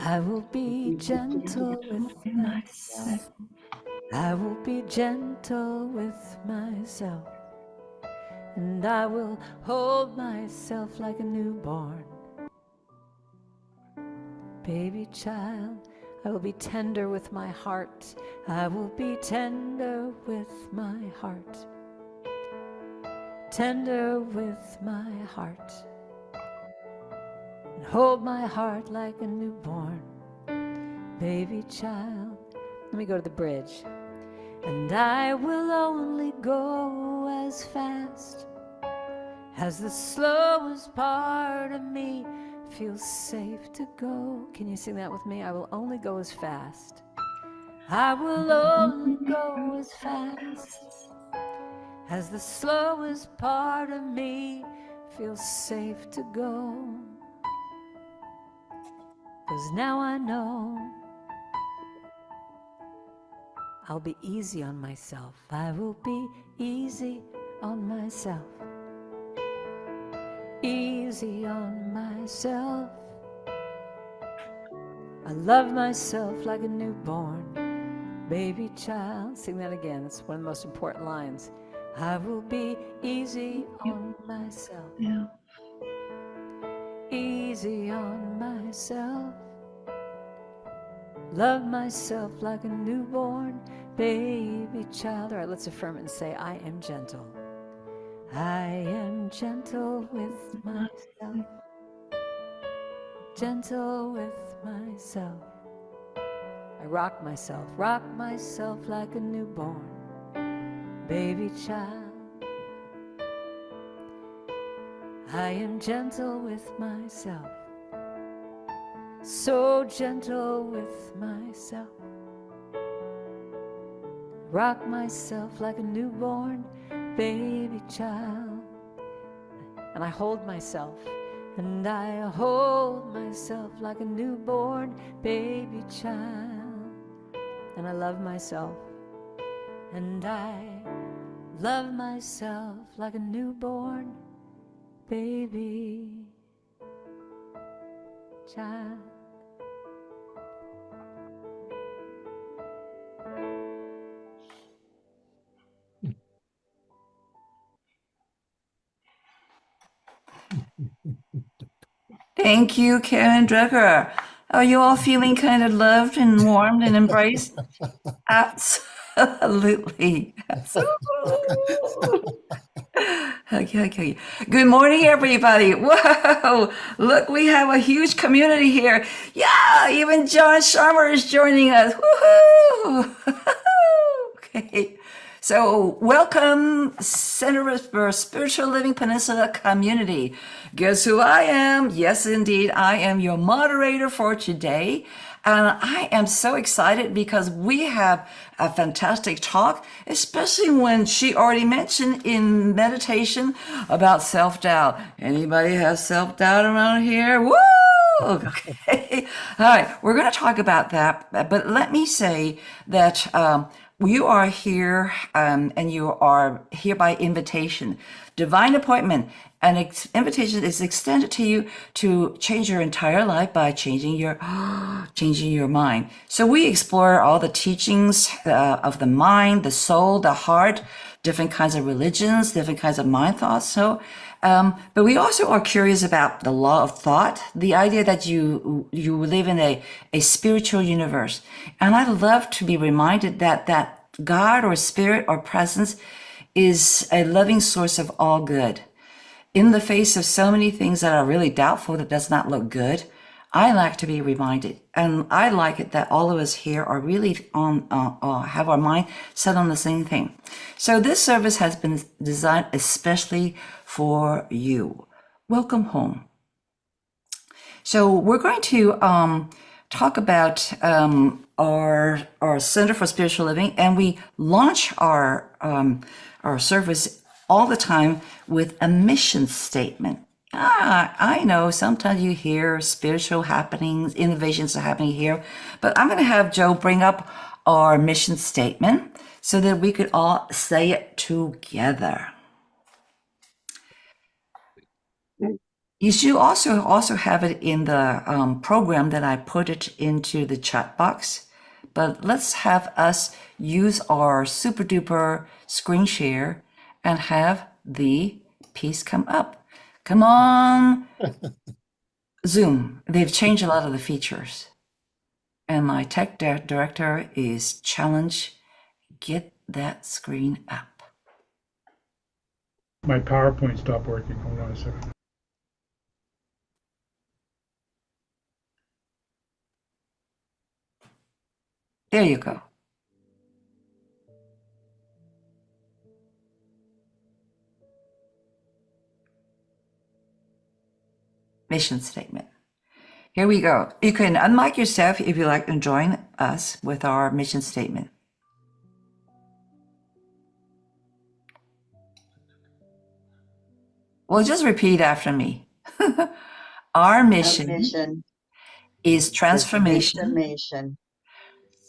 I will be gentle with myself. I will be gentle with myself. And I will hold myself like a newborn baby child. I will be tender with my heart. I will be tender with my heart. Tender with my heart. And hold my heart like a newborn baby child. Let me go to the bridge. And I will only go as fast as the slowest part of me feels safe to go. Can you sing that with me? I will only go as fast. I will only go as fast as the slowest part of me feels safe to go. 'Cause now I know I'll be easy on myself. I will be easy on myself. Easy on myself. I love myself like a newborn baby child. Sing that again. It's one of the most important lines. I will be easy on myself. Yeah. Easy on myself. Love myself like a newborn baby child. All right, let's affirm it and say, I am gentle. I am gentle with myself. Gentle with myself. I rock myself like a newborn baby child. I am gentle with myself. So gentle with myself. Rock myself like a newborn baby child. And I hold myself. And I hold myself like a newborn baby child. And I love myself. And I love myself like a newborn baby child. Thank you, Karen Drucker. Are you all feeling kind of loved and warmed and embraced? Absolutely. Okay. Good morning, everybody. Whoa, look, we have a huge community here. Yeah, even John Scharmer is joining us. Woohoo! Okay. So, welcome, Center for Spiritual Living Peninsula community. Guess who I am? Yes, indeed, I am your moderator for today. And I am so excited because we have a fantastic talk, especially when she already mentioned in meditation about self-doubt. Anybody have self-doubt around here? Woo! Okay. All right. We're going to talk about that. But let me say that you are here and you are here by invitation, divine appointment. An invitation is extended to you to change your entire life by changing your mind. So we explore all the teachings of the mind, the soul, the heart, different kinds of religions, different kinds of mind thoughts. So, but we also are curious about the law of thought, the idea that you live in a spiritual universe. And I love to be reminded that God or spirit or presence is a loving source of all good. In the face of so many things that are really doubtful, that does not look good, I like to be reminded, and I like it that all of us here are really on, have our mind set on the same thing. So this service has been designed especially for you. Welcome home. So we're going to talk about our Center for Spiritual Living, and we launch our service all the time with a mission statement. I know sometimes you hear spiritual happenings, innovations are happening here, but I'm going to have Joe bring up our mission statement so that we could all say it together. You should also have it in the program that I put it into the chat box. But let's have us use our super duper screen share and have the piece come up. Come on, Zoom. They've changed a lot of the features. And my tech director is challenged, get that screen up. My PowerPoint stopped working. Hold on a second. There you go. Mission statement. Here we go. You can unmic yourself if you'd like to join us with our mission statement. Well, just repeat after me. Our mission is transformation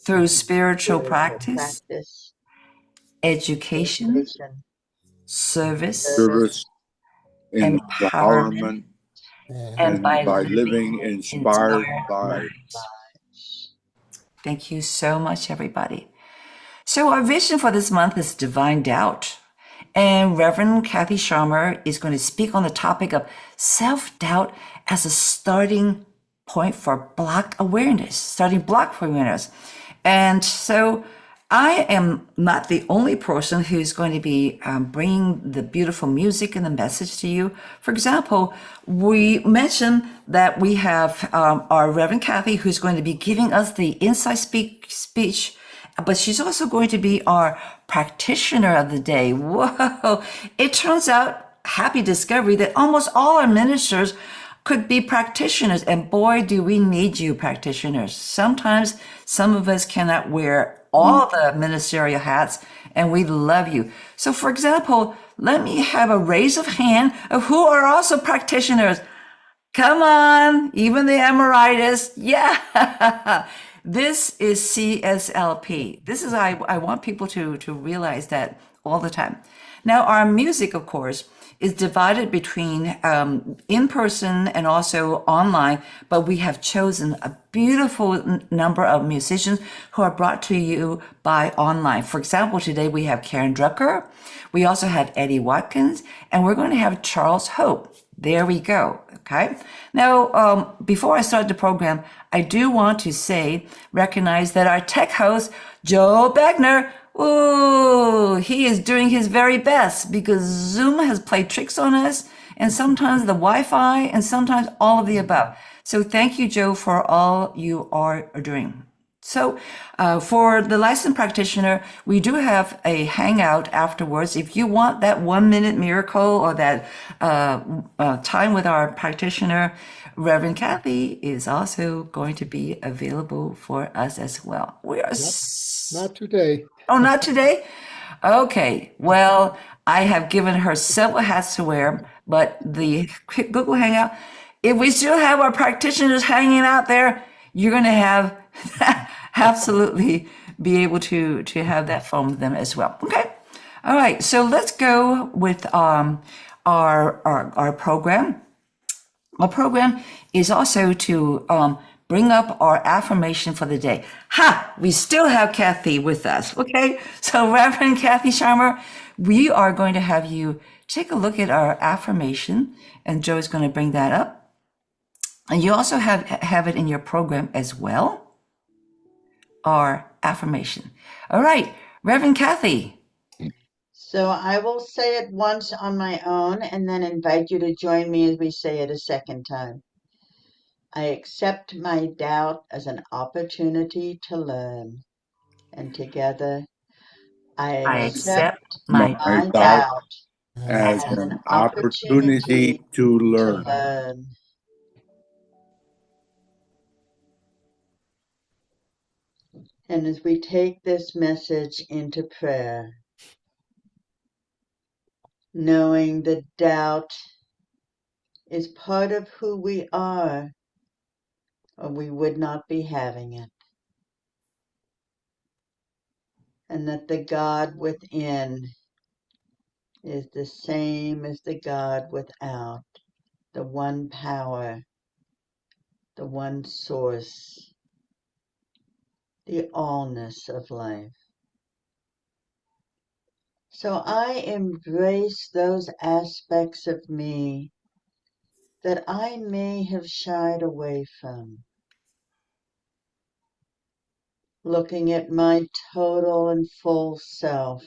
through spiritual practice, education, service, empowerment, and by living inspired lives. Thank you so much, everybody. So our vision for this month is divine doubt. And Reverend Kathy Scharmer is going to speak on the topic of self-doubt as a starting point for block awareness. And so I am not the only person who's going to be bringing the beautiful music and the message to you. For example, we mentioned that we have our Reverend Kathy, who's going to be giving us the inside speech, but she's also going to be our practitioner of the day. Whoa! It turns out, happy discovery, that almost all our ministers could be practitioners. And boy, do we need you practitioners. Sometimes some of us cannot wear all the ministerial hats, and we love you. So for example, let me have a raise of hand of who are also practitioners. Come on, even the Emeritus. Yeah. This is CSLP. This is, I want people to realize that all the time. Now, our music, of course, is divided between in person and also online, but we have chosen a beautiful number of musicians who are brought to you by online. For example, today we have Karen Drucker, we also have Eddie Watkins, and we're going to have Charles Hope. There we go. Okay. Now, before I start the program, I do want to recognize that our tech host, Joe Beckner, ooh, he is doing his very best because Zoom has played tricks on us, and sometimes the Wi-Fi, and sometimes all of the above. So thank you, Joe, for all you are doing. So for the licensed practitioner, we do have a hangout afterwards. If you want that 1 minute miracle or that time with our practitioner, Reverend Kathy is also going to be available for us as well. We are Not today. Oh, not today? Okay. Well, I have given her several hats to wear, but the quick Google Hangout, if we still have our practitioners hanging out there, you're going to have absolutely be able to have that from them as well. Okay. All right. So let's go with our program. Our program is also to bring up our affirmation for the day. Ha! We still have Kathy with us. Okay. So Reverend Kathy Scharmer, we are going to have you take a look at our affirmation, and Joe is going to bring that up. And you also have it in your program as well. Our affirmation. All right, Reverend Kathy. So I will say it once on my own and then invite you to join me as we say it a second time. I accept my doubt as an opportunity to learn. And together, I accept my my doubt as an opportunity to to learn. And as we take this message into prayer, knowing that doubt is part of who we are, or we would not be having it. And that the God within is the same as the God without. the one power, the one source, the allness of life. So I embrace those aspects of me that I may have shied away from, looking at my total and full self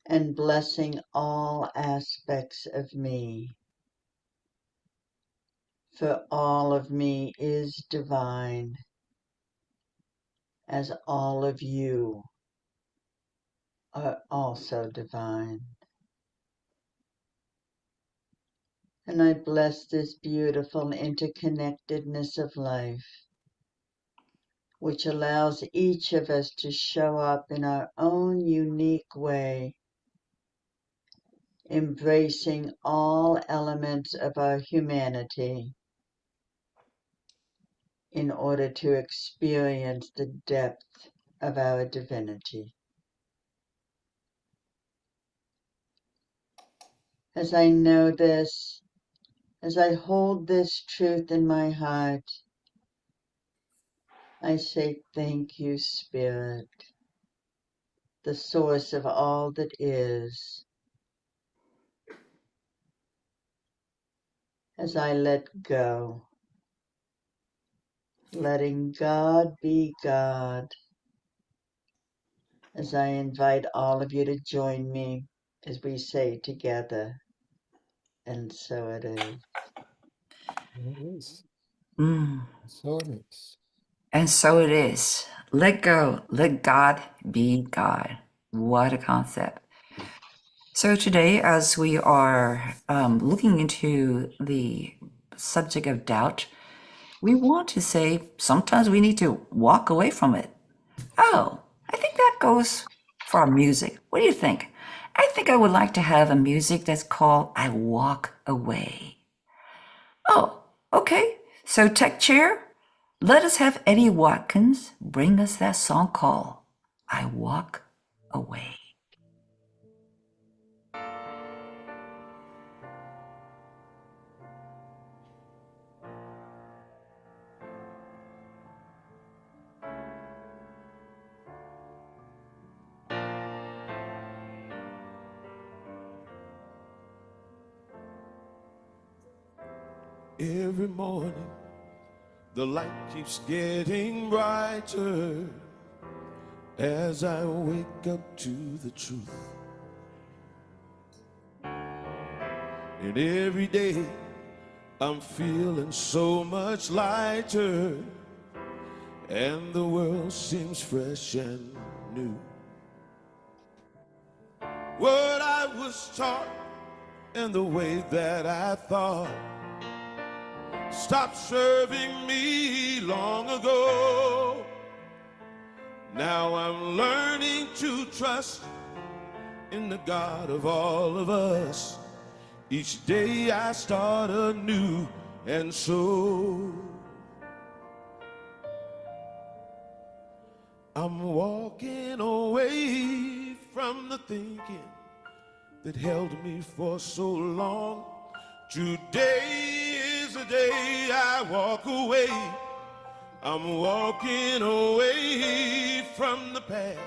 and blessing all aspects of me, for all of me is divine, as all of you are also divine. And I bless this beautiful interconnectedness of life, which allows each of us to show up in our own unique way, embracing all elements of our humanity in order to experience the depth of our divinity. As I know this, as I hold this truth in my heart, I say thank you, Spirit, the source of all that is, as I let go, letting God be God, as I invite all of you to join me as we say together, and so it is. It is. Mm. So it is. And so it is. Let go. Let God be God. What a concept. So today, as we are looking into the subject of doubt, we want to say sometimes we need to walk away from it. Oh, I think that goes for our music. What do you think? I think I would like to have a music that's called I Walk Away. Oh, okay. So, Tech Chair, let us have Eddie Watkins bring us that song called I Walk Away. Every morning, the light keeps getting brighter as I wake up to the truth. And every day, I'm feeling so much lighter, and the world seems fresh and new. What I was taught and the way that I thought stopped serving me long ago. Now I'm learning to trust in the God of all of us. Each day I start anew, and so I'm walking away from the thinking that held me for so long. Today is the day I walk away. I'm walking away from the path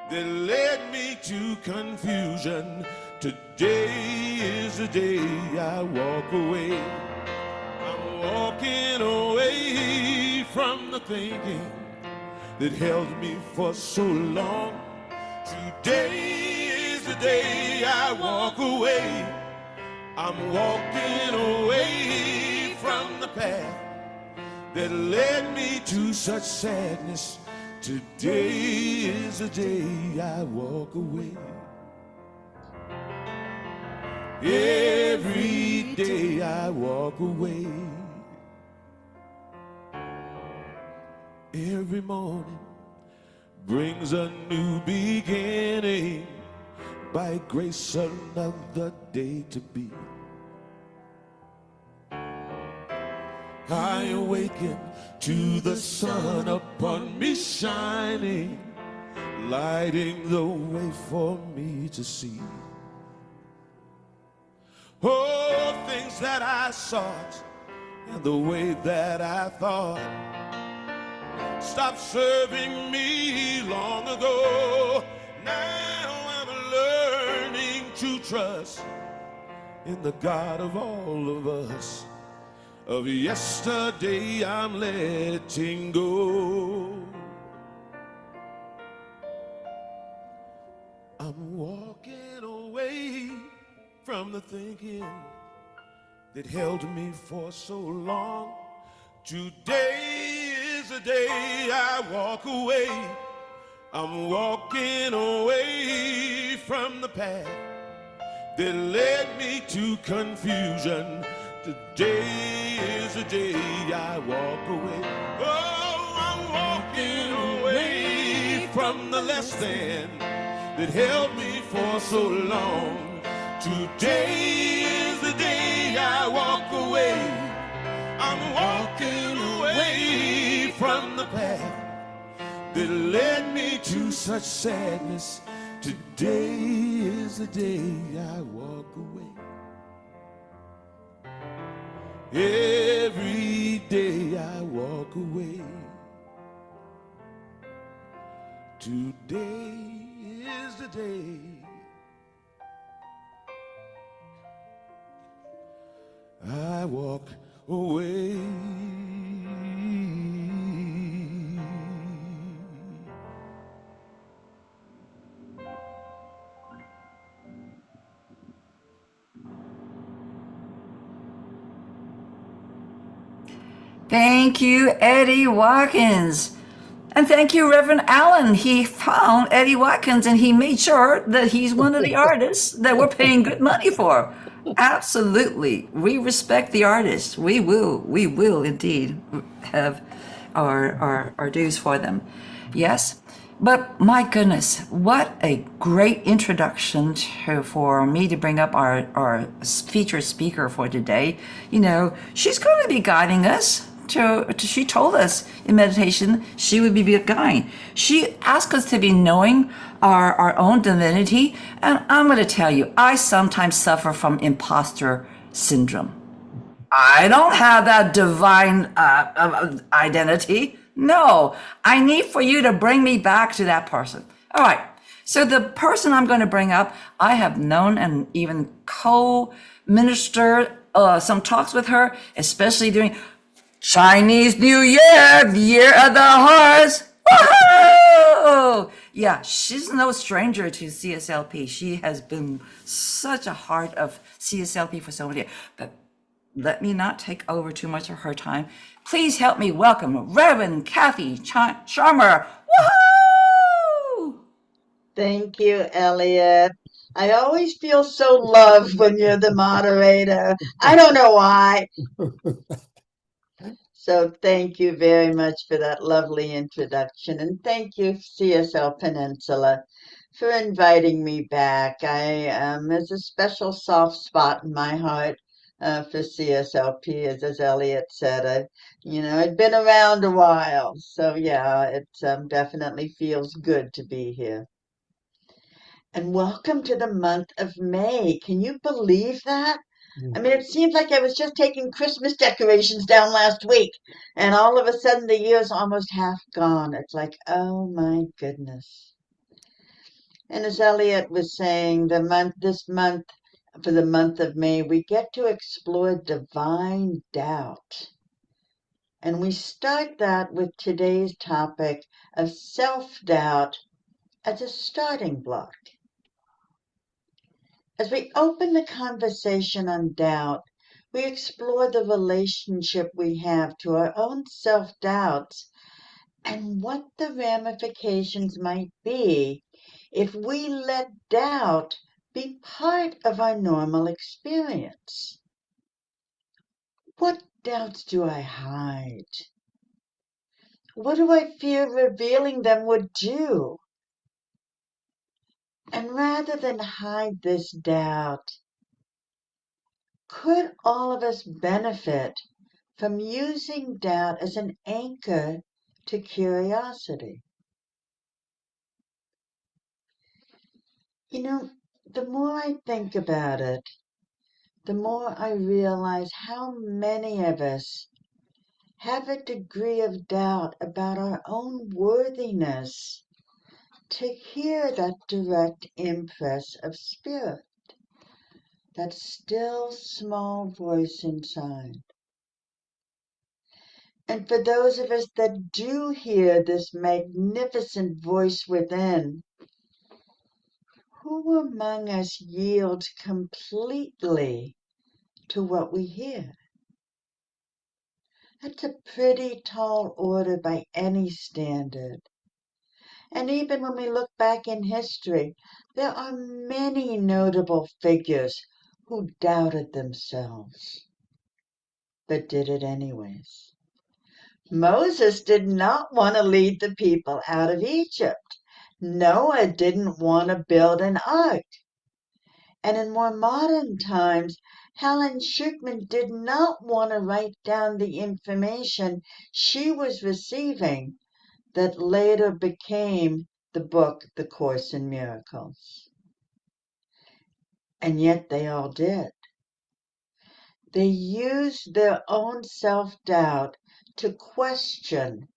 that led me to confusion. Today is the day I walk away. I'm walking away from the thinking that held me for so long. Today is the day I walk away. I'm walking away from the path that led me to such sadness. Today is the day I walk away. Every day I walk away. Every morning brings a new beginning. By grace another day to be. I awaken to the sun upon me shining, lighting the way for me to see. Oh, things that I sought and the way that I thought stopped serving me long ago. Now I'm learning to trust in the God of all of us. Of yesterday I'm letting go. I'm walking away from the thinking that held me for so long. Today is the day I walk away. I'm walking away from the path that led me to confusion. Today is the day I walk away. Oh, I'm walking away from the less than that held me for so long. Today is the day I walk away. I'm walking away from the path that led me to such sadness. Today is the day I walk away. Every day I walk away. Today is the day I walk away. Thank you, Eddie Watkins. And thank you, Reverend Allen. He found Eddie Watkins and he made sure that he's one of the artists that we're paying good money for. Absolutely. We respect the artists. We will indeed have our dues for them. Yes. But my goodness, what a great introduction for me to bring up our featured speaker for today. You know, she's going to be guiding us. She told us in meditation she would be guiding. She asked us to be knowing our own divinity. And I'm going to tell you, I sometimes suffer from imposter syndrome. I don't have that divine identity. No, I need for you to bring me back to that person. All right. So the person I'm going to bring up, I have known and even co-ministered some talks with her, especially during Chinese New Year, the year of the horse. Woohoo! Yeah, she's no stranger to CSLP. She has been such a heart of CSLP for so many years. But let me not take over too much of her time. Please help me welcome Reverend Kathy Scharmer. Woohoo! Thank you, Elliot. I always feel so loved when you're the moderator. I don't know why. So thank you very much for that lovely introduction. And thank you, CSL Peninsula, for inviting me back. There's a special soft spot in my heart for CSLP, as Elliot said. I'd been around a while. So yeah, it definitely feels good to be here. And welcome to the month of May. Can you believe that? I mean, it seems like I was just taking Christmas decorations down last week, and all of a sudden the year's almost half gone. It's like, oh my goodness. And as Elliot was saying, this month, for the month of May, we get to explore divine doubt. And we start that with today's topic of self-doubt as a starting block. As we open the conversation on doubt, we explore the relationship we have to our own self-doubts and what the ramifications might be if we let doubt be part of our normal experience. What doubts do I hide? What do I fear revealing them would do? And rather than hide this doubt, could all of us benefit from using doubt as an anchor to curiosity? You know, the more I think about it, the more I realize how many of us have a degree of doubt about our own worthiness to hear that direct impress of spirit, that still small voice inside. And for those of us that do hear this magnificent voice within, who among us yields completely to what we hear? That's a pretty tall order by any standard. And even when we look back in history, there are many notable figures who doubted themselves, but did it anyways. Moses did not want to lead the people out of Egypt. Noah didn't want to build an ark. And in more modern times, Helen Schucman did not want to write down the information she was receiving that later became the book, The Course in Miracles. And yet they all did. They used their own self-doubt to question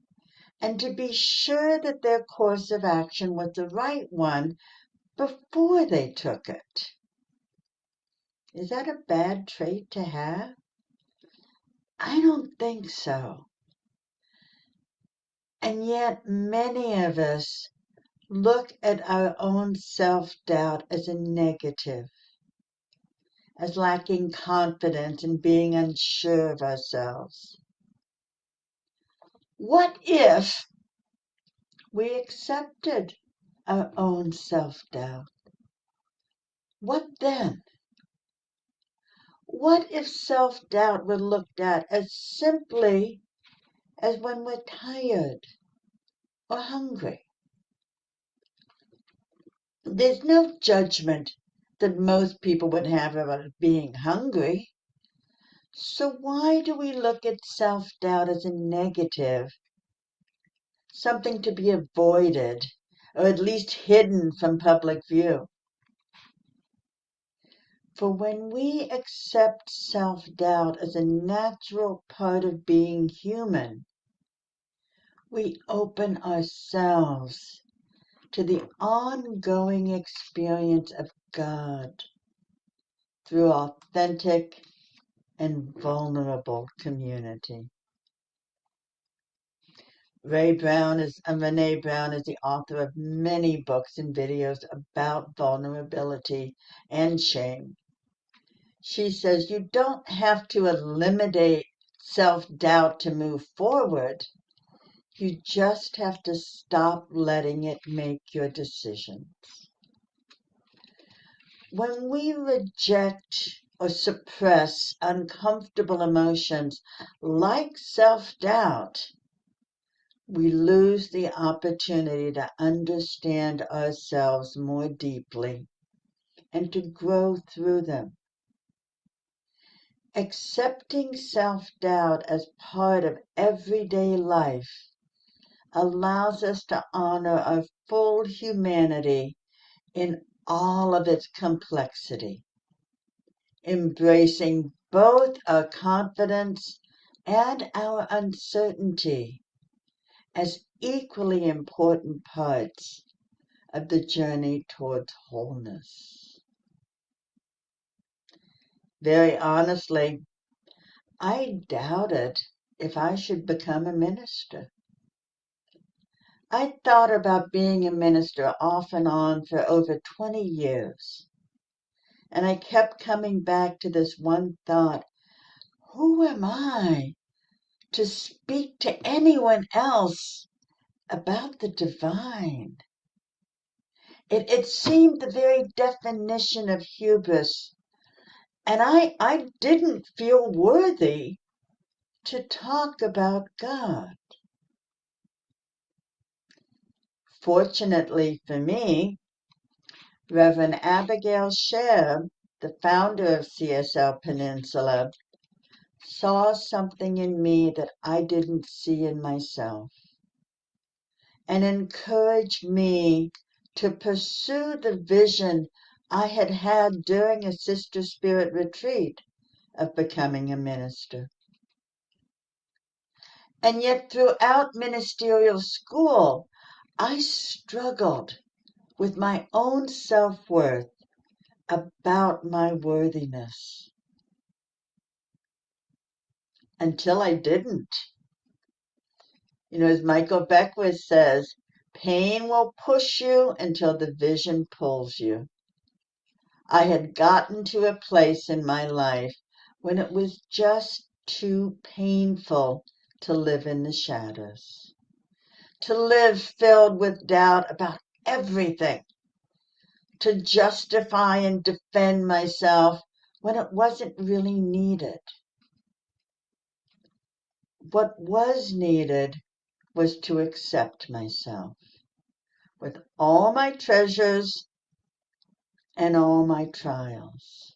and to be sure that their course of action was the right one before they took it. Is that a bad trait to have? I don't think so. And yet many of us look at our own self-doubt as a negative, as lacking confidence and being unsure of ourselves. What if we accepted our own self-doubt? What then? What if self-doubt were looked at as simply as when we're tired or hungry? There's no judgment that most people would have about being hungry. So why do we look at self-doubt as a negative, something to be avoided, or at least hidden from public view? For when we accept self-doubt as a natural part of being human, we open ourselves to the ongoing experience of God through authentic and vulnerable community. Renee Brown is the author of many books and videos about vulnerability and shame. She says you don't have to eliminate self-doubt to move forward. You just have to stop letting it make your decisions. When we reject or suppress uncomfortable emotions like self-doubt, we lose the opportunity to understand ourselves more deeply and to grow through them. Accepting self-doubt as part of everyday life allows us to honor our full humanity in all of its complexity, embracing both our confidence and our uncertainty as equally important parts of the journey towards wholeness. Very honestly, I doubted if I should become a minister. I thought about being a minister off and on for over 20 years. And I kept coming back to this one thought: who am I to speak to anyone else about the divine? It seemed the very definition of hubris, and I didn't feel worthy to talk about God. Fortunately for me, Reverend Abigail Sher, the founder of CSL Peninsula, saw something in me that I didn't see in myself and encouraged me to pursue the vision I had had during a Sister Spirit retreat of becoming a minister. And yet throughout ministerial school, I struggled with my own self-worth about my worthiness until I didn't. You know, as Michael Beckwith says, pain will push you until the vision pulls you. I had gotten to a place in my life when it was just too painful to live in the shadows, to live filled with doubt about everything, to justify and defend myself when it wasn't really needed. What was needed was to accept myself with all my treasures and all my trials.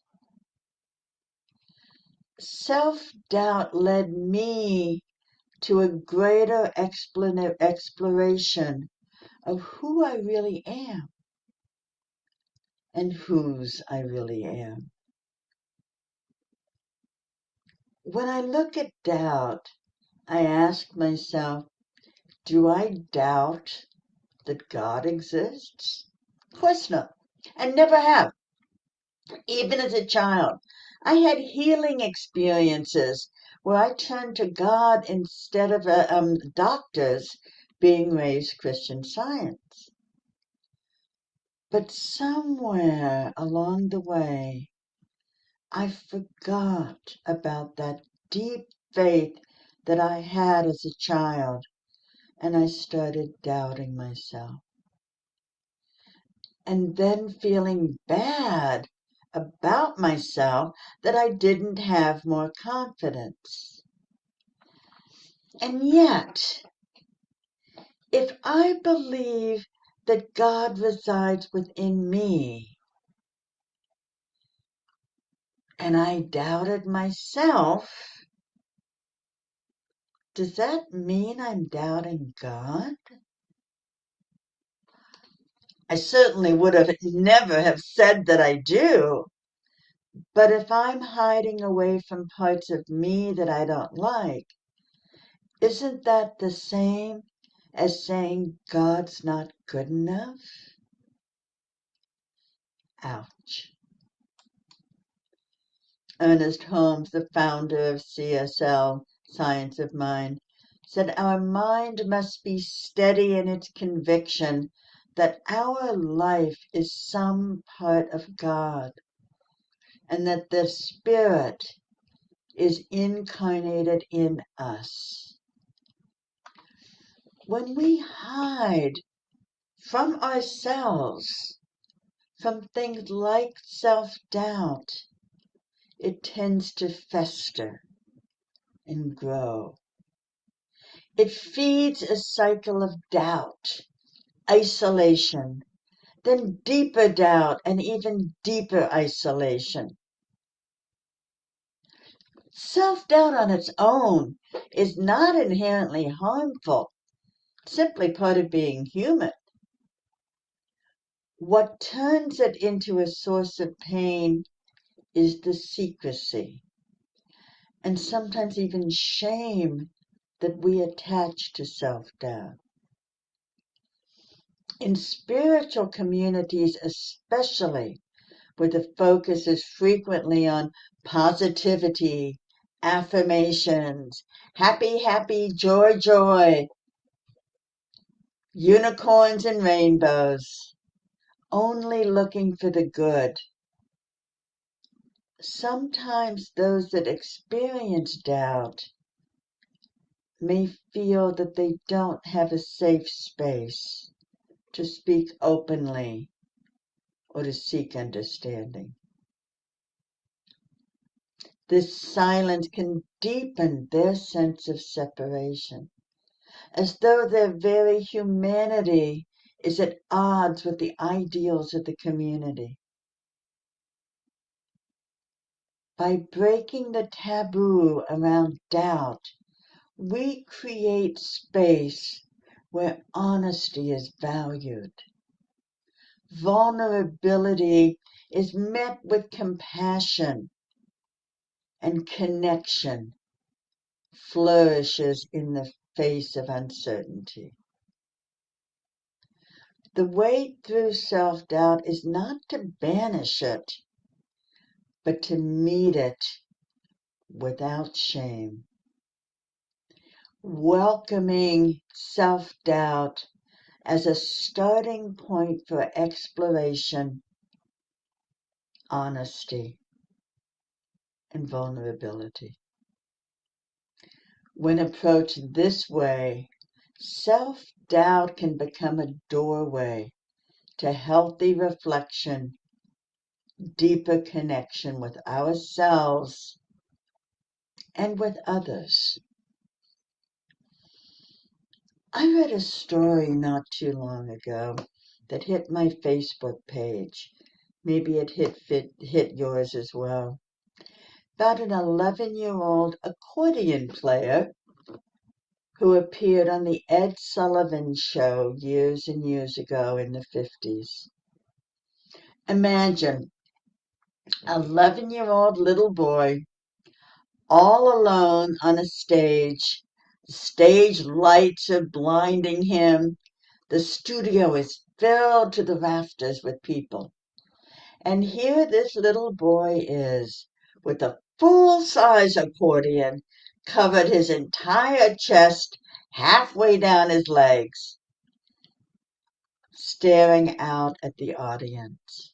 Self-doubt led me to a greater exploration of who I really am and whose I really am. When I look at doubt, I ask myself, do I doubt that God exists? Of course not, and never have. Even as a child, I had healing experiences where I turned to God instead of doctors, being raised Christian Science. But somewhere along the way, I forgot about that deep faith that I had as a child, and I started doubting myself. And then feeling bad about myself that I didn't have more confidence. And yet, if I believe that God resides within me, and I doubted myself, does that mean I'm doubting God? I certainly would have never have said that I do. But if I'm hiding away from parts of me that I don't like, isn't that the same as saying God's not good enough? Ouch. Ernest Holmes, the founder of CSL, Science of Mind, said our mind must be steady in its conviction that our life is some part of God, and that the Spirit is incarnated in us. When we hide from ourselves, from things like self-doubt, it tends to fester and grow. It feeds a cycle of doubt, isolation, then deeper doubt and even deeper isolation. Self-doubt on its own is not inherently harmful, simply part of being human. What turns it into a source of pain is the secrecy, and sometimes even shame that we attach to self-doubt. In spiritual communities especially, where the focus is frequently on positivity, affirmations, happy, happy, joy, joy, unicorns and rainbows, only looking for the good. Sometimes those that experience doubt may feel that they don't have a safe space to speak openly or to seek understanding. This silence can deepen their sense of separation, as though their very humanity is at odds with the ideals of the community. By breaking the taboo around doubt, we create space where honesty is valued. Vulnerability is met with compassion and connection, flourishes in the face of uncertainty. The way through self-doubt is not to banish it, but to meet it without shame. Welcoming self-doubt as a starting point for exploration, honesty, and vulnerability. When approached this way, self-doubt can become a doorway to healthy reflection, deeper connection with ourselves and with others. I read a story not too long ago that hit my Facebook page. Maybe it hit yours as well. About an 11-year-old accordion player who appeared on the Ed Sullivan Show years and years ago in the 50s. Imagine an 11-year-old little boy all alone on a stage. The stage lights are blinding him. The studio is filled to the rafters with people. And here this little boy is, with a full-size accordion, covered his entire chest, halfway down his legs, staring out at the audience.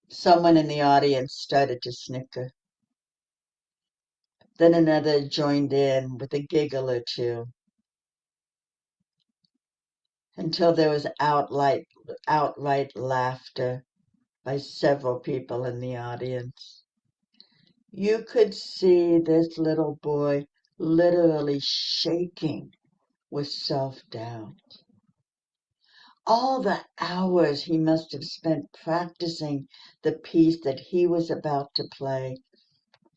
Someone in the audience started to snicker. Then another joined in with a giggle or two, until there was outright laughter by several people in the audience. You could see this little boy literally shaking with self-doubt. All the hours he must have spent practicing the piece that he was about to play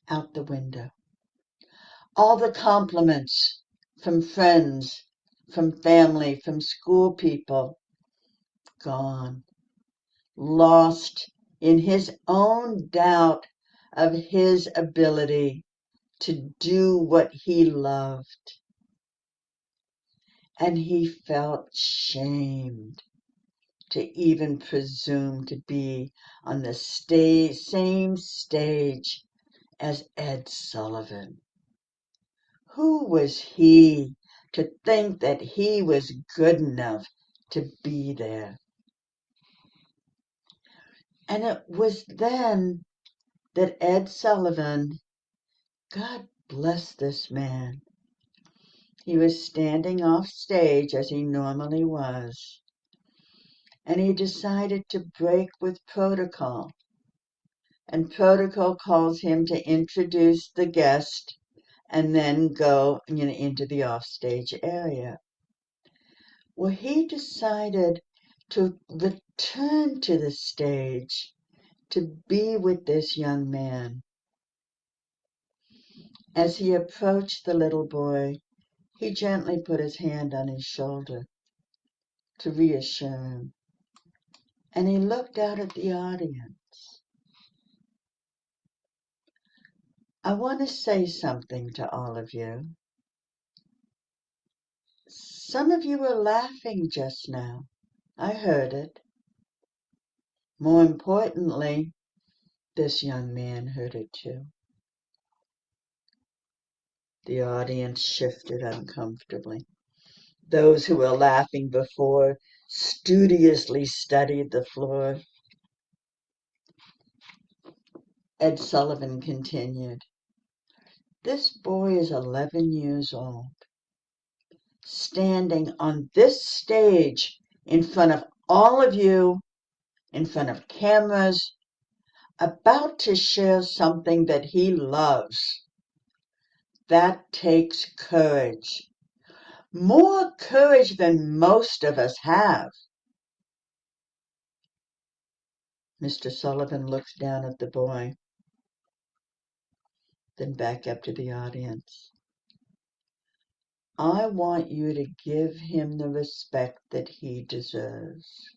out the window. All the compliments from friends, from family, from school people, gone, lost in his own doubt of his ability to do what he loved. And he felt shamed to even presume to be on the same stage as Ed Sullivan. Who was he to think that he was good enough to be there? And it was then that Ed Sullivan, God bless this man, he was standing off stage as he normally was, and he decided to break with protocol. And protocol calls him to introduce the guest and then go into the offstage area. Well, he decided to return to the stage to be with this young man. As he approached the little boy, he gently put his hand on his shoulder to reassure him. And he looked out at the audience. I want to say something to all of you. Some of you were laughing just now. I heard it. More importantly, this young man heard it too. The audience shifted uncomfortably. Those who were laughing before studiously studied the floor. Ed Sullivan continued, "This boy is 11 years old, standing on this stage in front of all of you, in front of cameras, about to share something that he loves. That takes courage. More courage than most of us have." Mr. Sullivan looks down at the boy, then back up to the audience. "I want you to give him the respect that he deserves.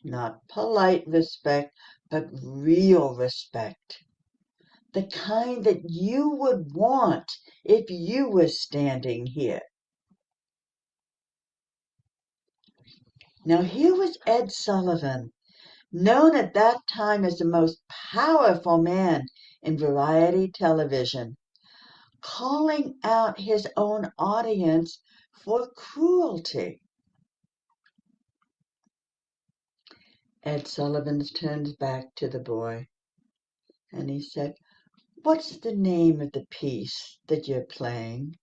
Not polite respect, but real respect. The kind that you would want if you were standing here. Now here was Ed Sullivan, known at that time as the most powerful man in variety television, calling out his own audience for cruelty. Ed Sullivan turned back to the boy and he said, "What's the name of the piece that you're playing?"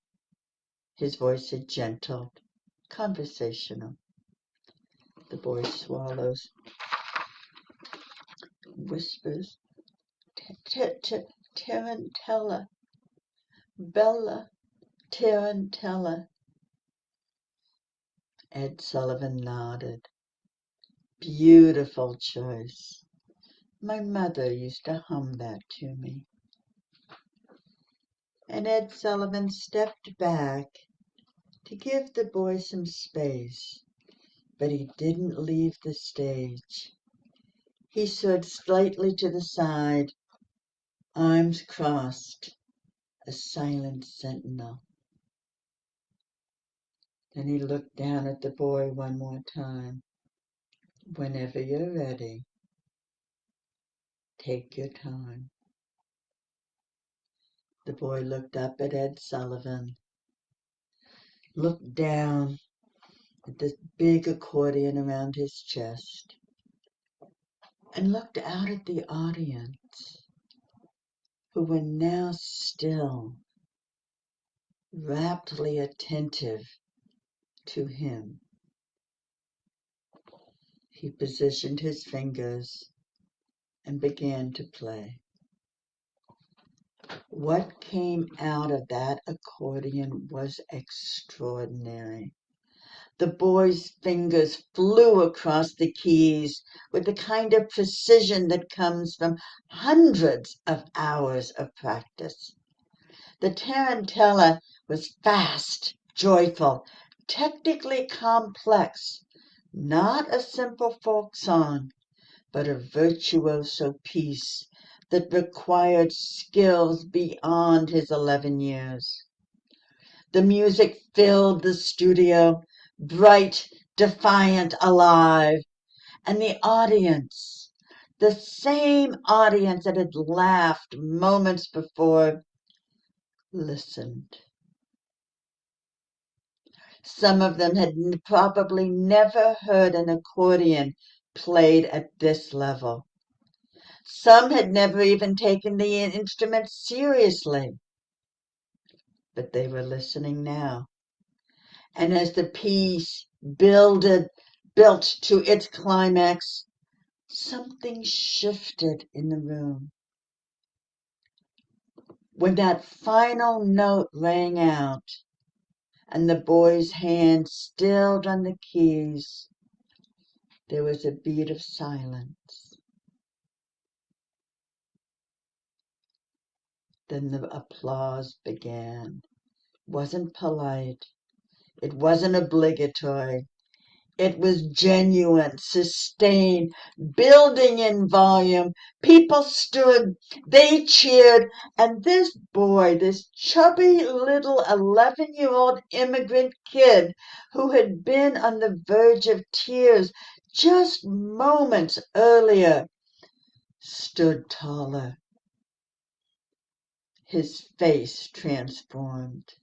His voice had gentled, conversational. The boy swallows, whispers, Tarantella, Bella Tarantella. Ed Sullivan nodded. Beautiful choice. My mother used to hum that to me. And Ed Sullivan stepped back to give the boy some space, but he didn't leave the stage. He stood slightly to the side, arms crossed, a silent sentinel. Then he looked down at the boy one more time. Whenever you're ready, take your time. The boy looked up at Ed Sullivan, looked down at this big accordion around his chest, and looked out at the audience, who were now still, raptly attentive to him. He positioned his fingers and began to play. What came out of that accordion was extraordinary. The boy's fingers flew across the keys with the kind of precision that comes from hundreds of hours of practice. The tarantella was fast, joyful, technically complex, not a simple folk song, but a virtuoso piece that required skills beyond his 11 years. The music filled the studio, bright, defiant, alive, and the audience, the same audience that had laughed moments before, listened. Some of them had probably never heard an accordion played at this level. Some had never even taken the instrument seriously, but they were listening now. And as the piece built to its climax, something shifted in the room. When that final note rang out and the boy's hand stilled on the keys, there was a beat of silence. Then the applause began. It wasn't polite. It wasn't obligatory. It was genuine, sustained, building in volume. People stood, they cheered, and this boy, this chubby little 11-year-old immigrant kid who had been on the verge of tears just moments earlier, stood taller, his face transformed.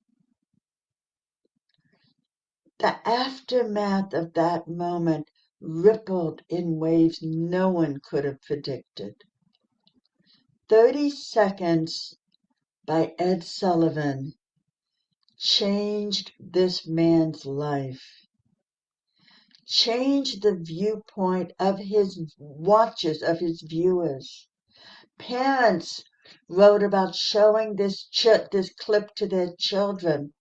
The aftermath of that moment rippled in waves no one could have predicted. 30 Seconds by Ed Sullivan changed this man's life, changed the viewpoint of his watchers, of his viewers. Parents wrote about showing this clip to their children,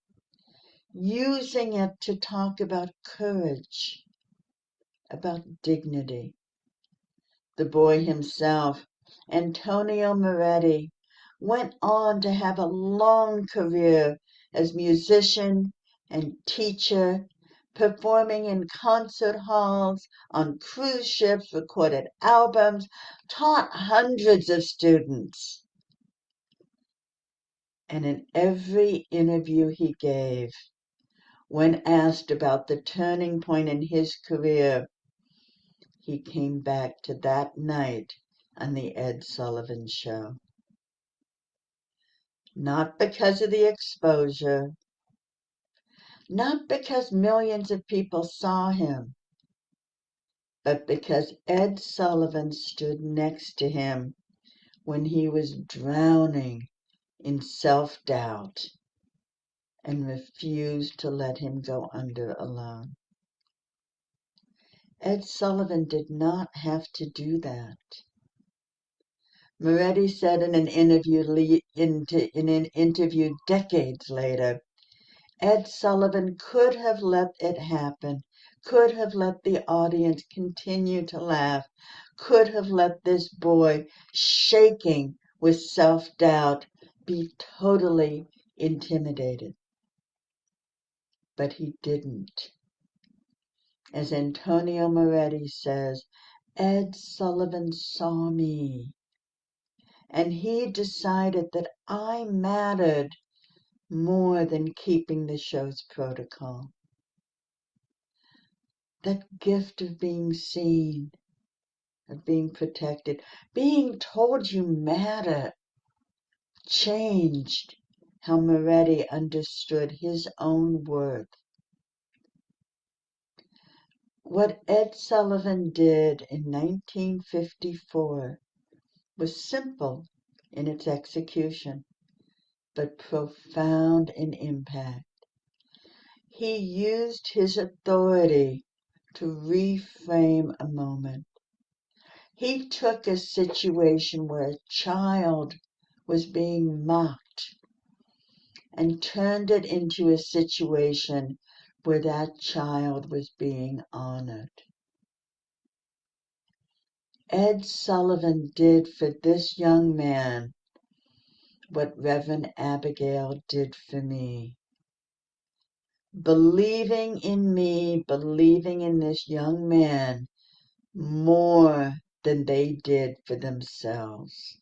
using it to talk about courage, about dignity. The boy himself, Antonio Moretti, went on to have a long career as musician and teacher, performing in concert halls, on cruise ships, recorded albums, taught hundreds of students. And in every interview he gave, when asked about the turning point in his career, he came back to that night on the Ed Sullivan Show. Not because of the exposure, not because millions of people saw him, but because Ed Sullivan stood next to him when he was drowning in self-doubt and refused to let him go under alone. Ed Sullivan did not have to do that. Moretti said in an interview decades later, Ed Sullivan could have let it happen, could have let the audience continue to laugh, could have let this boy, shaking with self-doubt, be totally intimidated. But he didn't. As Antonio Moretti says, Ed Sullivan saw me, and he decided that I mattered more than keeping the show's protocol. That gift of being seen, of being protected, being told you matter, changed how Moretti understood his own worth. What Ed Sullivan did in 1954 was simple in its execution, but profound in impact. He used his authority to reframe a moment. He took a situation where a child was being mocked and turned it into a situation where that child was being honored. Ed Sullivan did for this young man what Reverend Abigail did for me. Believing in me, believing in this young man more than they did for themselves.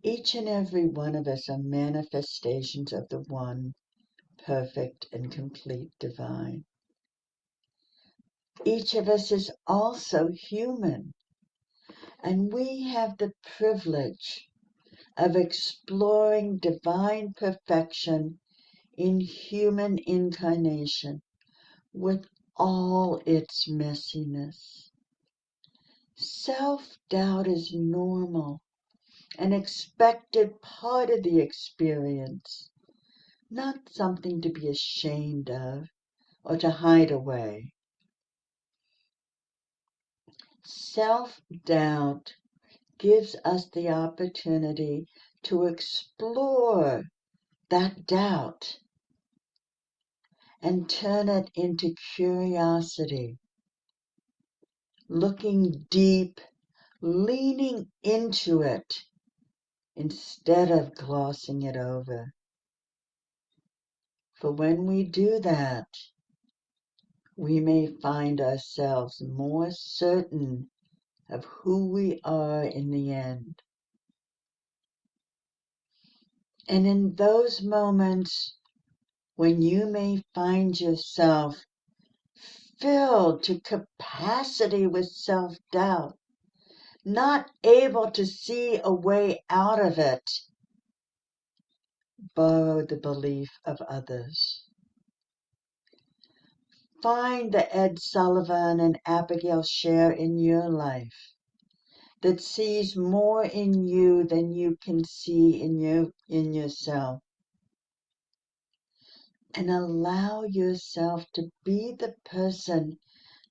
Each and every one of us are manifestations of the one perfect and complete divine. Each of us is also human, and we have the privilege of exploring divine perfection in human incarnation with all its messiness. Self-doubt is normal, an expected part of the experience, not something to be ashamed of or to hide away. Self-doubt gives us the opportunity to explore that doubt and turn it into curiosity, looking deep, leaning into it instead of glossing it over. For when we do that, we may find ourselves more certain of who we are in the end. And in those moments when you may find yourself filled to capacity with self-doubt, not able to see a way out of it, borrow the belief of others. Find the Ed Sullivan and Abigail Share in your life that sees more in you than you can see in yourself. And allow yourself to be the person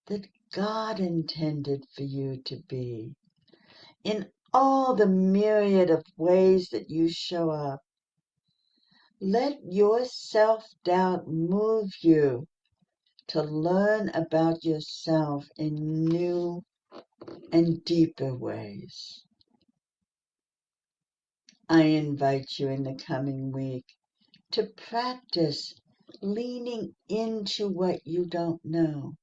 that God intended for you to be in all the myriad of ways that you show up. Let your self-doubt move you to learn about yourself in new and deeper ways. I invite you in the coming week to practice leaning into what you don't know.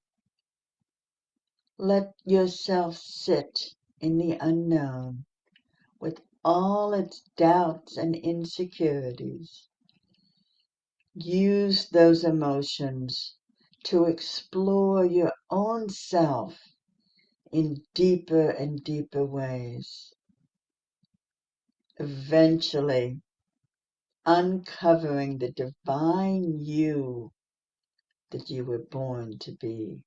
Let yourself sit in the unknown with all its doubts and insecurities. Use those emotions to explore your own self in deeper and deeper ways. Eventually, uncovering the divine you that you were born to be.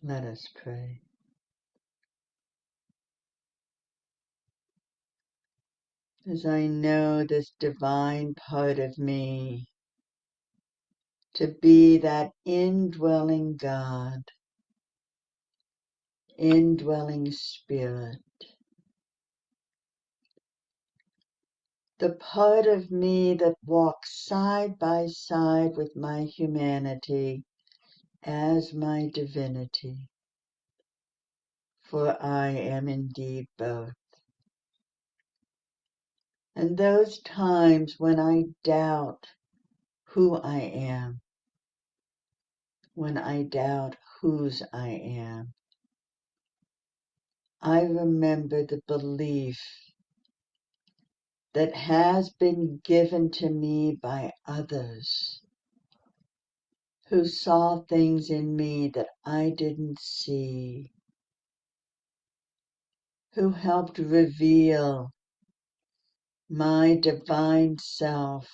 Let us pray. As I know this divine part of me to be that indwelling God, indwelling spirit, the part of me that walks side by side with my humanity as my divinity, for I am indeed both. And those times when I doubt who I am, when I doubt whose I am, I remember the belief that has been given to me by others who saw things in me that I didn't see, who helped reveal my divine self,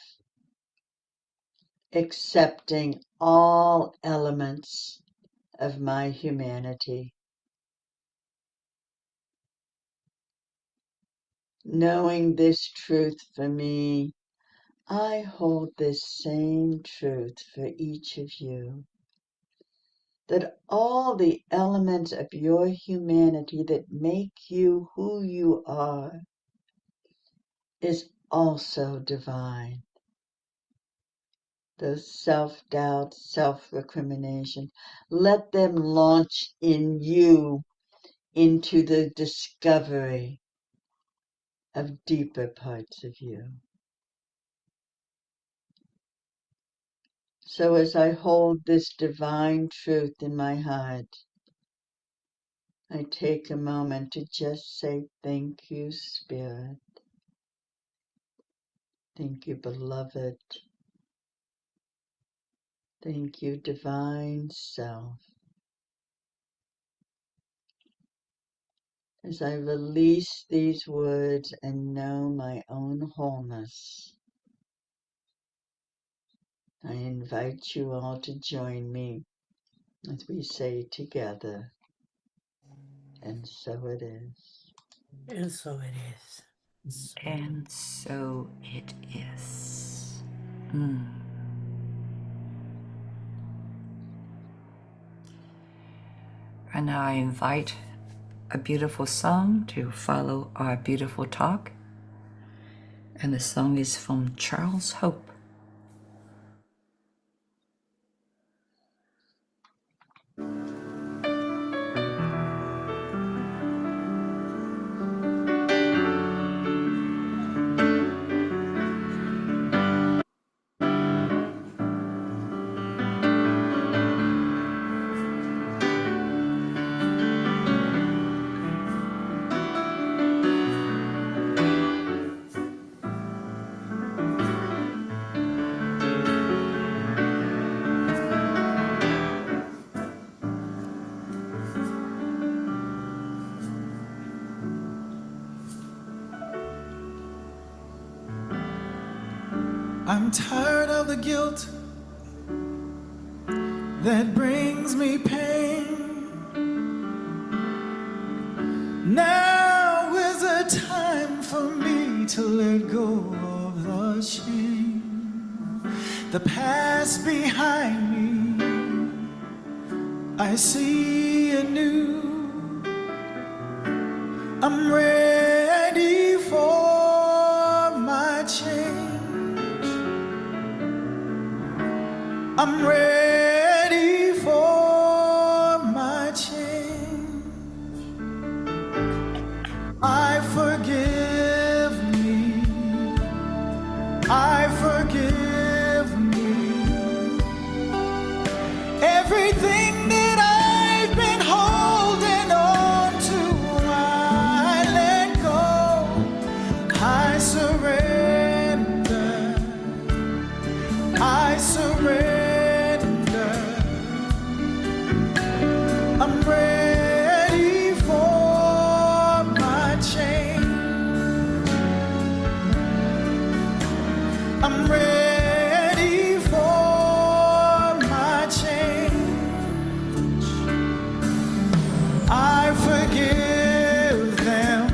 accepting all elements of my humanity. Knowing this truth for me, I hold this same truth for each of you, that all the elements of your humanity that make you who you are is also divine. Those self-doubt, self-recrimination, let them launch in you into the discovery of deeper parts of you. So as I hold this divine truth in my heart, I take a moment to just say thank you, Spirit. Thank you, beloved. Thank you, divine self. As I release these words and know my own wholeness, I invite you all to join me as we say together, and so it is. And so it is. So it is. And so it is. And now I invite a beautiful song to follow our beautiful talk. And the song is from Charles Hope. I'm tired of the guilt that brings me pain. Now is the time for me to let go of the shame. The past behind me, I see anew. I'm ready for my change. I'm ready for my change. I forgive me. I forgive I'm ready for my change. I forgive them.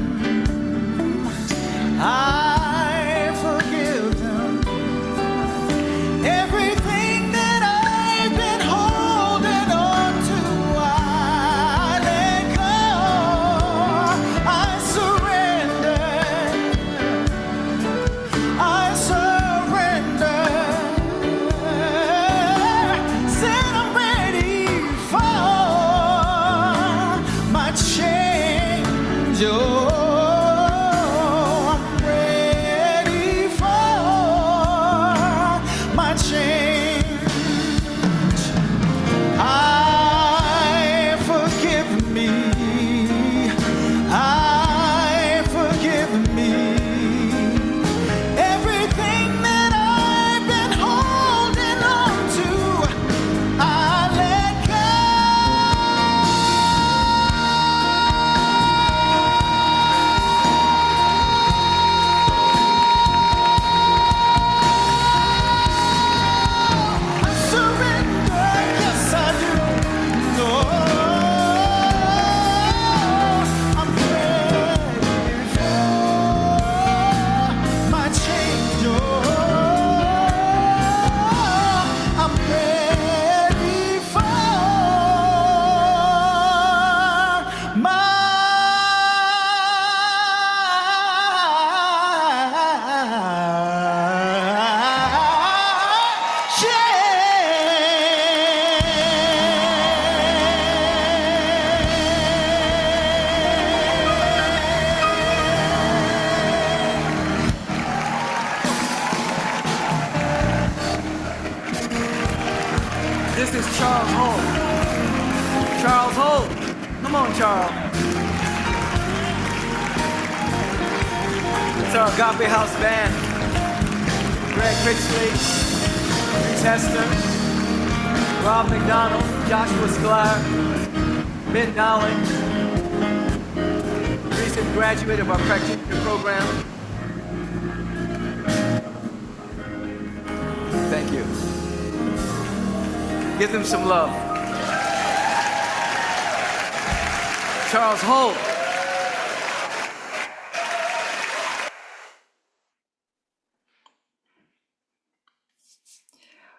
I forgive them. Everything that I've been holding on to, I let go. I surrender. I surrender. Said I'm ready for my change. Oh, I'm ready for my change. I forgive me. I forgive me. Everything that I've been holding on to, I let go. I surrender, yes I do. No, I'm ready for my change. Oh, I'm ready for my This is Charles Holt. Charles Holt. Come on, Charles. It's our Agape House band. Greg Critchley, Reese Hester, Rob McDonald, Joshua Sklar, Ben Dowling, recent graduate of our practitioner program. Thank you. Give them some love. Charles Holt.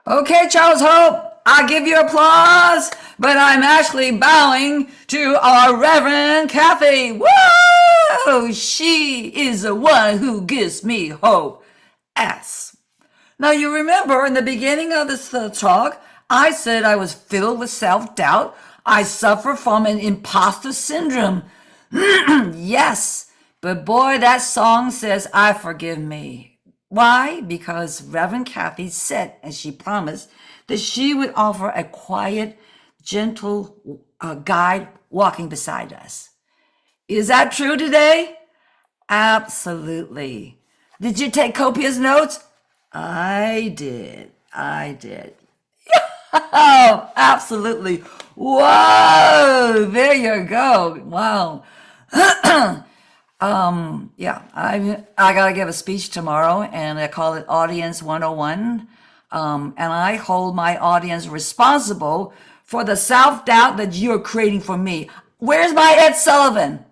Okay, Charles Hope, I give you applause, but I'm actually bowing to our Reverend Kathy. Woo! She is the one who gives me hope. S. Now, you remember in the beginning of this talk, I said I was filled with self-doubt. I suffer from an imposter syndrome. Yes, but boy, that song says, I forgive me. Why? Because Reverend Kathy said, and she promised, that she would offer a quiet, gentle guide walking beside us. Is that true today? Absolutely. Did you take copious notes? I did. Oh, absolutely. Whoa, there you go. Wow. Yeah, I gotta give a speech tomorrow, and I call it Audience 101. And I hold my audience responsible for the self-doubt that you're creating for me. Where's my Ed Sullivan?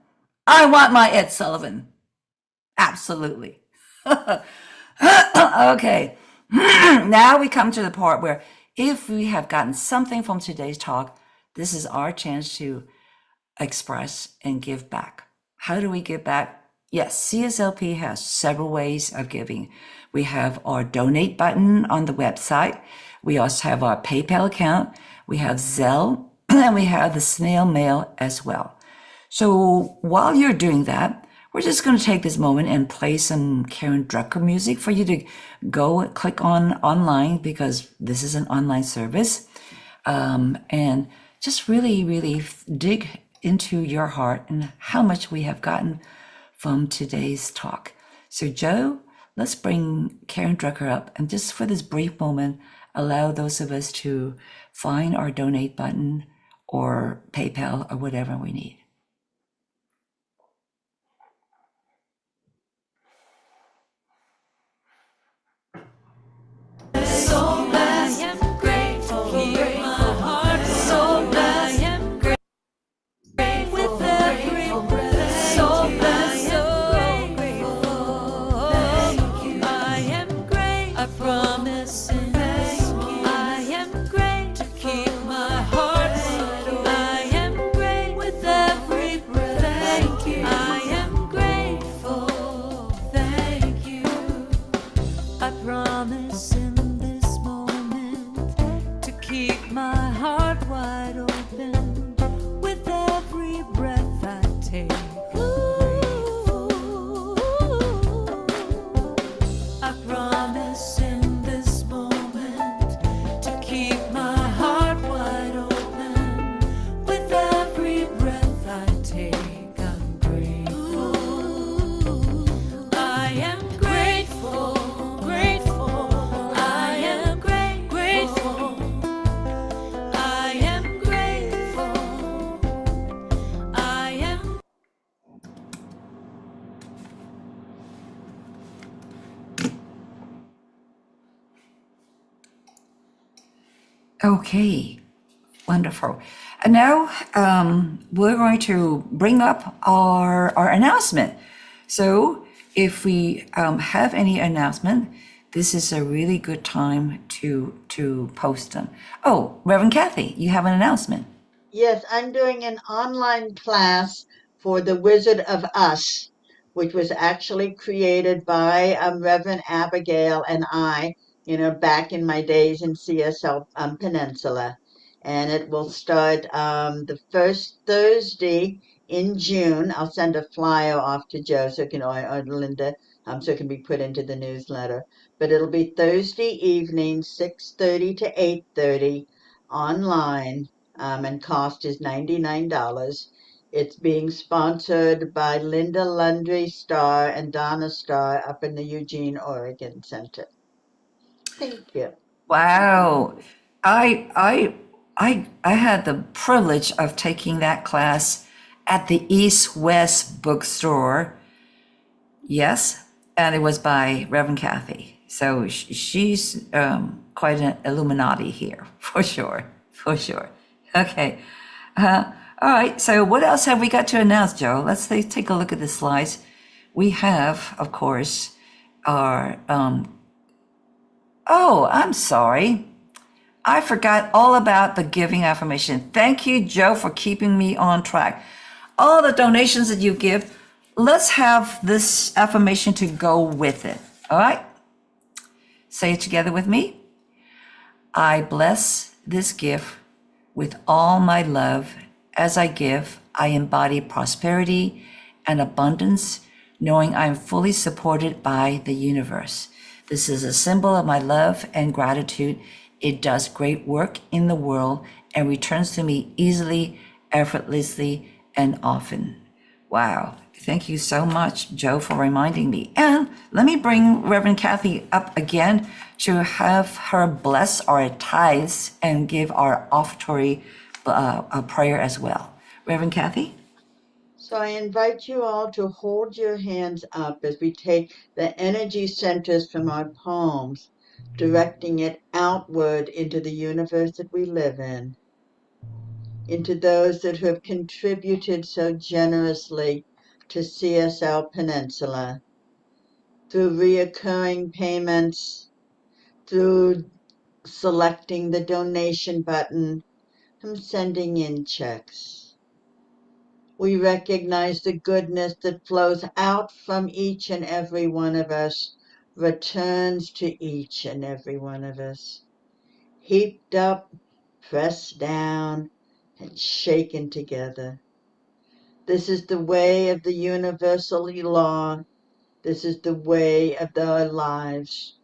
I want my Ed Sullivan. Absolutely. Okay. Now we come to the part where if we have gotten something from today's talk, this is our chance to express and give back. How do we give back? Yes, CSLP has several ways of giving. We have our donate button on the website. We also have our PayPal account. We have Zelle, and we have the snail mail as well. So while you're doing that, we're just going to take this moment and play some Karen Drucker music for you to go click on online, because this is an online service, and just really dig into your heart and how much we have gotten from today's talk. So Joe, let's bring Karen Drucker up, and just for this brief moment, allow those of us to find our donate button or PayPal or whatever we need. I promise in this moment to keep my heart wide open with every breath I take. I promise in this moment to keep my heart wide open with every breath I take. I'm grateful. I am grateful, grateful. I am grateful. I am grateful. I am. Okay, wonderful. And now we're going to bring up our announcement. So if we have any announcement, this is a really good time to post them. Oh, Reverend Kathy, you have an announcement. Yes, I'm doing an online class for the Wizard of Us, which was actually created by Reverend Abigail and I, back in my days in CSL Peninsula. And it will start the first Thursday in June. I'll send a flyer off to Joe or Linda, so it can be put into the newsletter. But it'll be Thursday evening, 6:30 to 8:30 online, and cost is $99. It's being sponsored by Linda Lundry Starr and Donna Starr up in the Eugene, Oregon Center. Thank you. Wow. I had the privilege of taking that class at the East West bookstore. Yes, and it was by Reverend Kathy. So she's quite an Illuminati here, for sure, for sure. Okay. All right, so what else have we got to announce, Joe? Let's take a look at the slides. We have, of course, our, oh, I'm sorry. I forgot all about the giving affirmation. Thank you, Joe, for keeping me on track. All the donations that you give, let's have this affirmation to go with it. All right? Say it together with me. I bless this gift with all my love. As I give, I embody prosperity and abundance, knowing I am fully supported by the universe. This is a symbol of my love and gratitude. It does great work in the world and returns to me easily, effortlessly, and often. Wow. Thank you so much, Joe, for reminding me. And let me bring Reverend Kathy up again to have her bless our tithes and give our offertory prayer as well. Reverend Kathy? So I invite you all to hold your hands up as we take the energy centers from our palms, directing it outward into the universe that we live in, into those that have contributed so generously to CSL Peninsula through reoccurring payments, through selecting the donation button, and sending in checks. We recognize the goodness that flows out from each and every one of us, returns to each and every one of us, heaped up, pressed down, and shaken together. This is the way of the universal law. This is the way of our lives.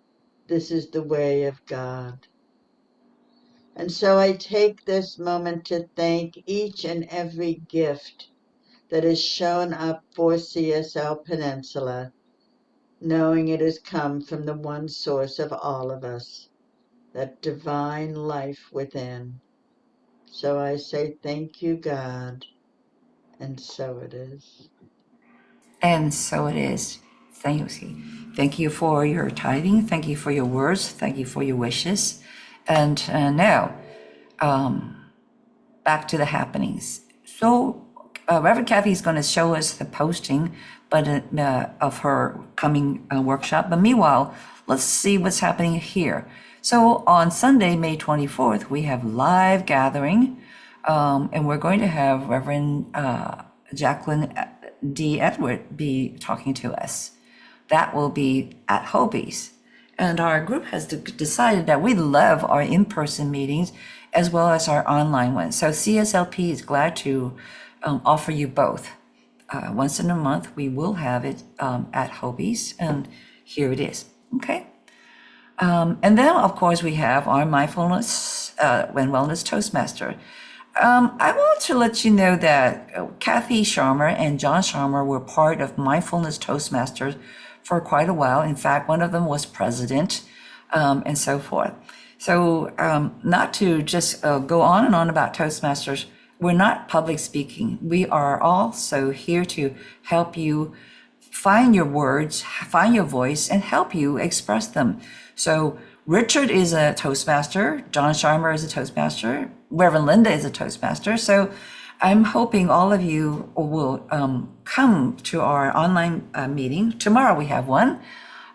This is the way of God. And so I take this moment to thank each and every gift that has shown up for CSL Peninsula, knowing it has come from the one source of all of us, that divine life within. So I say thank you, God, and so it is. And so it is. Thank you. Thank you for your tithing. Thank you for your words. Thank you for your wishes. And now, back to the happenings. So Reverend Kathy is going to show us the posting of her coming workshop. But meanwhile, let's see what's happening here. So on Sunday, May 24th, we have live gathering, and we're going to have Reverend Jacqueline D. Edward be talking to us. That will be at Hobie's. And our group has decided that we love our in-person meetings as well as our online ones. So CSLP is glad to offer you both. Once in a month, we will have it at Hobie's, and here it is. Okay. And then, of course, we have our mindfulness and wellness Toastmaster. I want to let you know that Kathy Scharmer and John Scharmer were part of mindfulness Toastmasters for quite a while. In fact, one of them was president, and so forth. So not to just go on and on about Toastmasters, we're not public speaking. We are also here to help you find your words, find your voice, and help you express them. So Richard is a Toastmaster, John Scharmer is a Toastmaster, Reverend Linda is a Toastmaster. So I'm hoping all of you will come to our online meeting. Tomorrow we have one.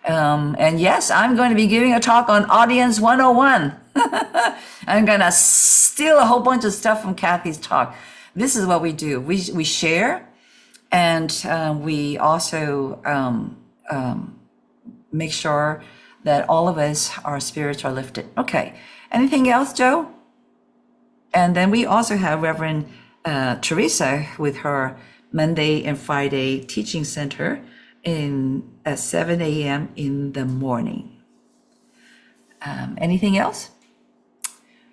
And yes, I'm going to be giving a talk on Audience 101. I'm going to steal a whole bunch of stuff from Kathy's talk. This is what we do. We share, and we also make sure that all of us, our spirits are lifted. Okay. Anything else, Joe? And then we also have Reverend Teresa with her Monday and Friday teaching center at 7 a.m. in the morning. Anything else?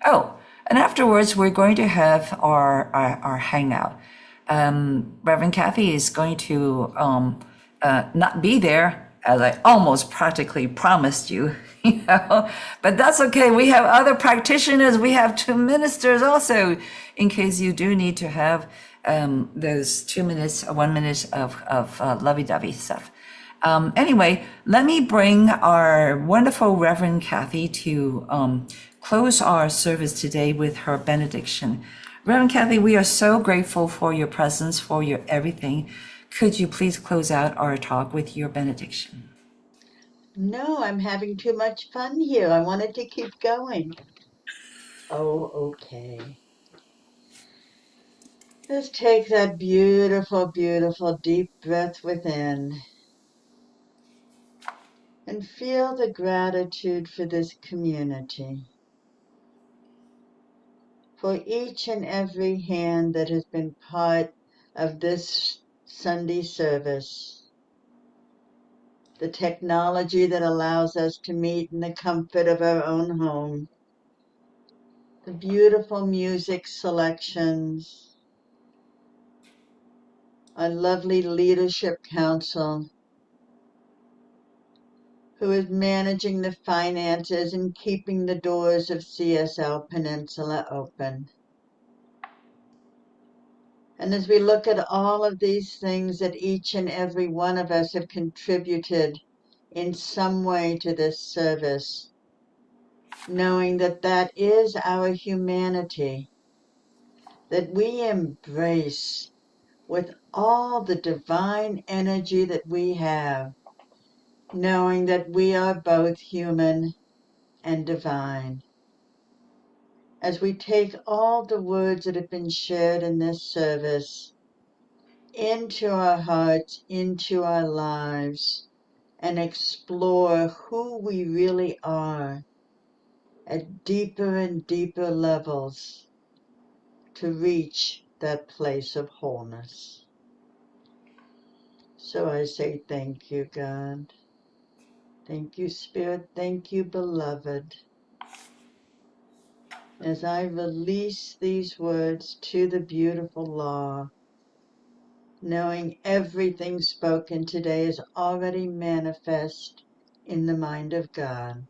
Oh, and afterwards we're going to have our hangout. Reverend Kathy is going to not be there, as I almost practically promised you, but that's okay. We have other practitioners. We have 2 ministers also, in case you do need to have those 2 minutes or 1 minute of lovey-dovey stuff. Anyway, let me bring our wonderful Reverend Kathy to close our service today with her benediction. Reverend Kathy, we are so grateful for your presence, for your everything. Could you please close out our talk with your benediction? No, I'm having too much fun here. I wanted to keep going. Oh, okay. Just take that beautiful, beautiful deep breath within and feel the gratitude for this community, for each and every hand that has been part of this Sunday service. The technology that allows us to meet in the comfort of our own home, the beautiful music selections, our lovely leadership council, who is managing the finances and keeping the doors of CSL Peninsula open. And as we look at all of these things that each and every one of us have contributed in some way to this service, knowing that that is our humanity, that we embrace with all the divine energy that we have, knowing that we are both human and divine. As we take all the words that have been shared in this service into our hearts, into our lives, and explore who we really are at deeper and deeper levels to reach that place of wholeness. So I say thank you, God. Thank you, Spirit. Thank you, Beloved. As I release these words to the beautiful law, knowing everything spoken today is already manifest in the mind of God.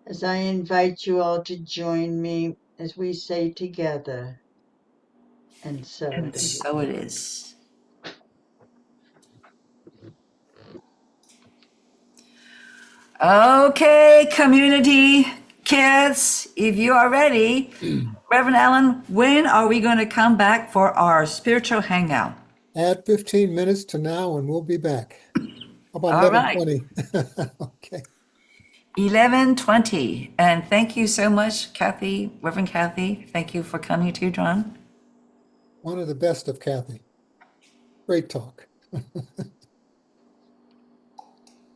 As I invite you all to join me as we say together, and so And it is. so it is. Okay, community, kids, if you are ready, Reverend Allen, when are we going to come back for our spiritual hangout? Add 15 minutes to now and we'll be back. How about All right. 11:20? Okay. 11:20. And thank you so much, Kathy, Reverend Kathy. Thank you for coming too, John. One of the best of Kathy. Great talk.